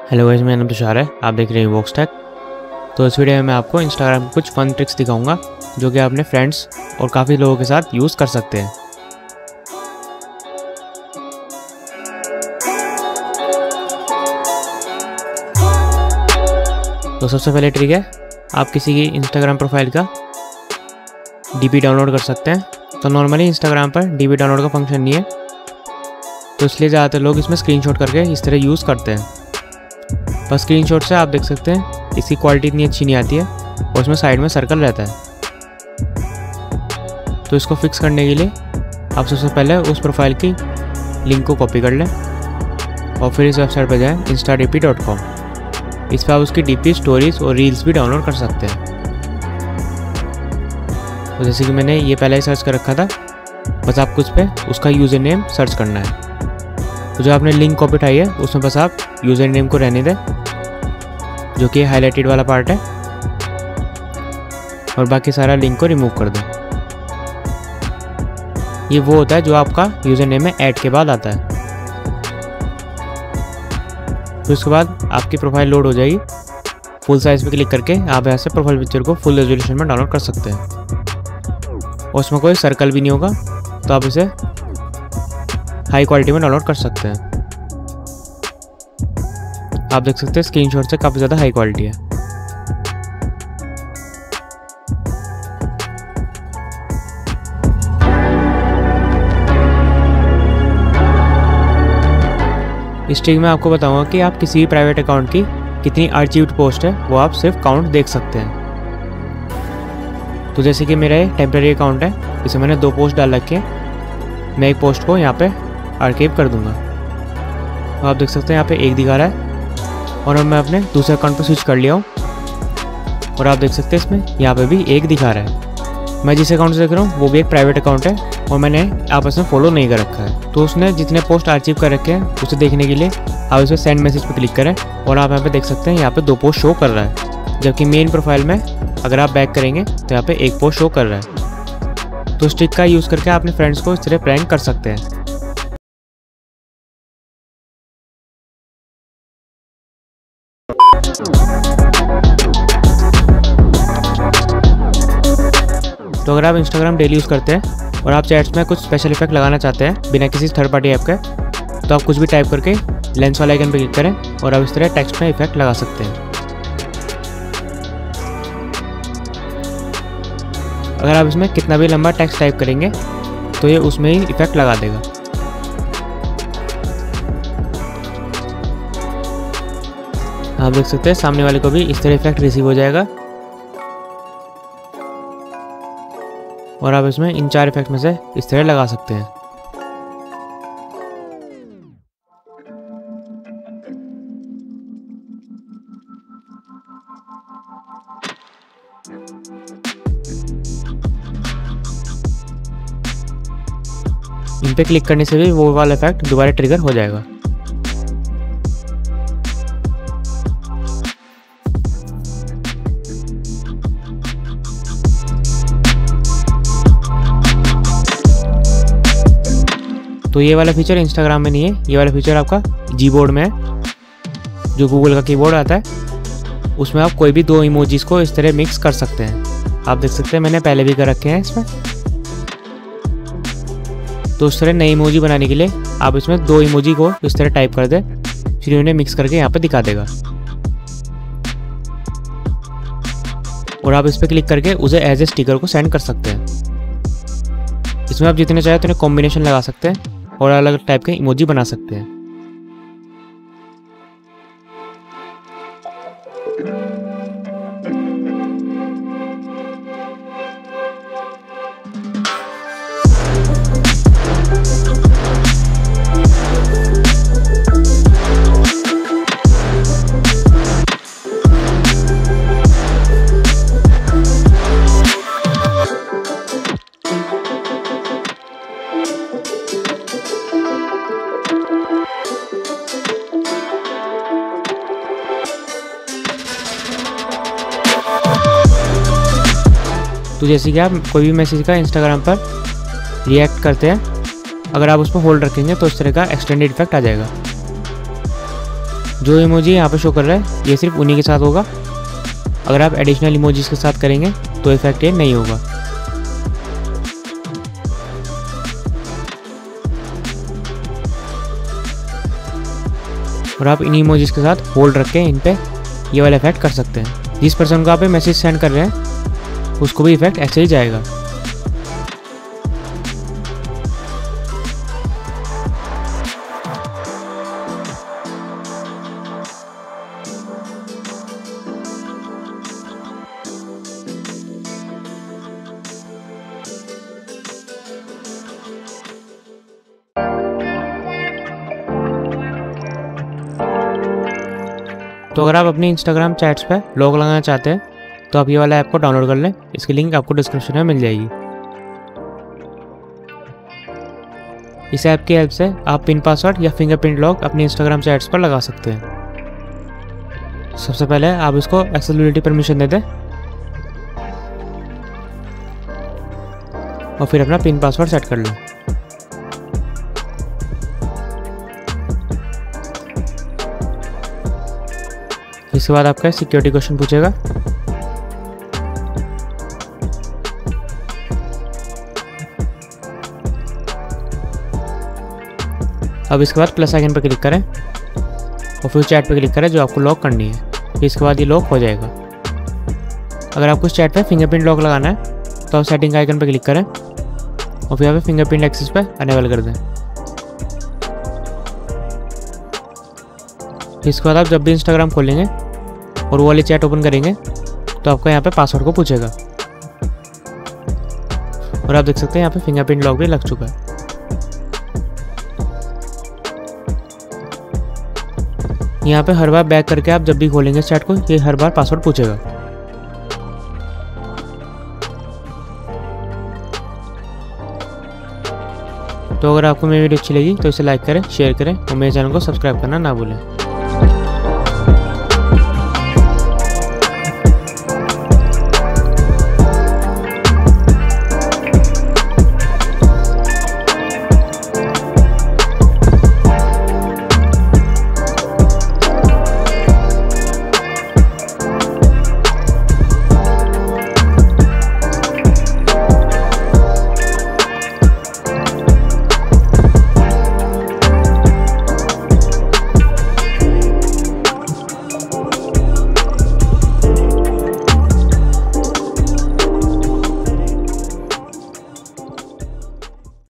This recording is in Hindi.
हेलो गाइस, मेरा नाम तुषार है। आप देख रहे हैं Ubox टेक। तो इस वीडियो में मैं आपको इंस्टाग्राम के कुछ फन ट्रिक्स दिखाऊंगा जो कि आप अपने फ्रेंड्स और काफ़ी लोगों के साथ यूज़ कर सकते हैं। तो सबसे पहले ट्रिक है, आप किसी की इंस्टाग्राम प्रोफाइल का डीपी डाउनलोड कर सकते हैं। तो नॉर्मली इंस्टाग्राम पर डीपी डाउनलोड का फंक्शन नहीं है, तो इसलिए ज़्यादातर लोग इसमें स्क्रीनशॉट करके इस तरह यूज़ करते हैं। पर स्क्रीनशॉट से आप देख सकते हैं इसकी क्वालिटी इतनी अच्छी नहीं आती है और इसमें साइड में सर्कल रहता है। तो इसको फिक्स करने के लिए आप सबसे पहले उस प्रोफाइल की लिंक को कॉपी कर लें और फिर इस वेबसाइट पर जाएं instadp.com। इस पर आप उसकी डीपी, स्टोरीज और रील्स भी डाउनलोड कर सकते हैं। तो जैसे कि मैंने ये पहले ही सर्च कर रखा था, बस आपको उस पर उसका यूज़र नेम सर्च करना है। तो जो आपने लिंक कॉपी उठाई है उसमें बस आप यूज़र नेम को रहने दें, जो कि हाईलाइटेड वाला पार्ट है, और बाकी सारा लिंक को रिमूव कर दें। ये वो होता है जो आपका यूज़र नेम में ऐड के बाद आता है। तो उसके बाद आपकी प्रोफाइल लोड हो जाएगी। फुल साइज़ पे क्लिक करके आप यहाँ से प्रोफाइल पिक्चर को फुल रेजोल्यूशन में डाउनलोड कर सकते हैं और उसमें कोई सर्कल भी नहीं होगा, तो आप इसे हाई क्वालिटी में डाउनलोड कर सकते हैं। आप देख सकते हैं स्क्रीनशॉट से काफ़ी ज़्यादा हाई क्वालिटी है। इस ट्रिक में आपको बताऊंगा कि आप किसी भी प्राइवेट अकाउंट की कितनी आर्चीव्ड पोस्ट है वो आप सिर्फ काउंट देख सकते हैं। तो जैसे कि मेरा ये टेम्परेरी अकाउंट है, इसे मैंने 2 पोस्ट डाल रखे हैं। मैं एक पोस्ट को यहाँ पे आर्काइव कर दूंगा। तो आप देख सकते हैं यहाँ पे 1 दिखा रहा है और अब मैं अपने दूसरे अकाउंट पर स्विच कर लिया हूँ और आप देख सकते हैं इसमें यहाँ पे भी 1 दिखा रहा है। मैं जिस अकाउंट से देख रहा हूँ वो भी एक प्राइवेट अकाउंट है और मैंने आपस में फॉलो नहीं कर रखा है। तो उसने जितने पोस्ट आर्चिव कर रखे हैं उसे देखने के लिए आप इस पर सेंड मैसेज पर क्लिक करें और आप यहाँ पे देख सकते हैं यहाँ पे 2 पोस्ट शो कर रहा है, जबकि मेन प्रोफाइल में अगर आप बैक करेंगे तो यहाँ पे 1 पोस्ट शो कर रहा है। तो इस ट्रिक का यूज़ करके आप अपने फ्रेंड्स को इस तरह प्रैंक कर सकते हैं। तो अगर आप इंस्टाग्राम डेली यूज़ करते हैं और आप चैट्स में कुछ स्पेशल इफेक्ट लगाना चाहते हैं बिना किसी थर्ड पार्टी ऐप के, तो आप कुछ भी टाइप करके लेंस वाले आइकन पर क्लिक करें और आप इस तरह टेक्स्ट में इफेक्ट लगा सकते हैं। अगर आप इसमें कितना भी लंबा टेक्स्ट टाइप करेंगे तो ये उसमें ही इफेक्ट लगा देगा। आप देख सकते हैं सामने वाले को भी इस तरह इफेक्ट रिसीव हो जाएगा और आप इसमें इन 4 इफेक्ट में से इस तरह लगा सकते हैं। इन पे क्लिक करने से भी वो वाला इफेक्ट दोबारा ट्रिगर हो जाएगा। तो ये वाला फीचर इंस्टाग्राम में नहीं है, ये वाला फीचर आपका जीबोर्ड में है, जो गूगल का कीबोर्ड आता है। उसमें आप कोई भी 2 इमोजीज को इस तरह मिक्स कर सकते हैं। आप देख सकते हैं मैंने पहले भी कर रखे हैं इसमें। तो उस तरह नई इमोजी बनाने के लिए आप इसमें 2 इमोजी को इस तरह टाइप कर दें, फिर उन्हें मिक्स करके यहाँ पे दिखा देगा और आप इस पर क्लिक करके उसे एज ए स्टिकर को सेंड कर सकते हैं। इसमें आप जितने चाहे उतने कॉम्बिनेशन लगा सकते हैं और अलग अलग टाइप के इमोजी बना सकते हैं। तो जैसे कि आप कोई भी मैसेज का इंस्टाग्राम पर रिएक्ट करते हैं, अगर आप उस पर होल्ड रखेंगे तो इस तरह का एक्सटेंडेड इफेक्ट आ जाएगा। जो इमोजी यहाँ पे शो कर रहा है ये सिर्फ उन्हीं के साथ होगा। अगर आप एडिशनल इमोजीज के साथ करेंगे तो इफेक्ट ये नहीं होगा। और आप इन इमोजीज के साथ होल्ड रख के इन पे ये वाला इफेक्ट कर सकते हैं। जिस पर्सन को आप मैसेज सेंड कर रहे हैं उसको भी इफेक्ट ऐसे ही जाएगा। तो अगर आप अपनी इंस्टाग्राम चैट्स पे लॉक लगाना चाहते हैं तो आप ये वाला ऐप को डाउनलोड कर लें। इसकी लिंक आपको डिस्क्रिप्शन में मिल जाएगी। इस ऐप की हेल्प से आप पिन पासवर्ड या फिंगरप्रिंट लॉक अपनी इंस्टाग्राम चैट्स पर लगा सकते हैं। सबसे पहले आप इसको एक्सेसिबिलिटी परमिशन दे दें और फिर अपना पिन पासवर्ड सेट कर लें। इसके बाद आपका सिक्योरिटी क्वेश्चन पूछेगा। अब इसके बाद प्लस आइकन पर क्लिक करें और फिर चैट पर क्लिक करें जो आपको लॉक करनी है। फिर इसके बाद ये लॉक हो जाएगा। अगर आपको इस चैट पे फिंगरप्रिंट लॉक लगाना है तो आप सेटिंग आइकन पर क्लिक करें और फिर यहाँ पे फिंगरप्रिंट एक्सेस पे अनेबल कर दें। इसके बाद आप जब भी इंस्टाग्राम खोलेंगे और वो वाली चैट ओपन करेंगे तो आपको यहाँ पे पासवर्ड को पूछेगा और आप देख सकते हैं यहाँ पे फिंगरप्रिंट लॉक भी लग चुका है। यहाँ पे हर बार बैक करके आप जब भी खोलेंगे इस चैट को ये हर बार पासवर्ड पूछेगा। तो अगर आपको मेरी वीडियो अच्छी लगी तो इसे लाइक करें, शेयर करें और मेरे चैनल को सब्सक्राइब करना ना भूलें।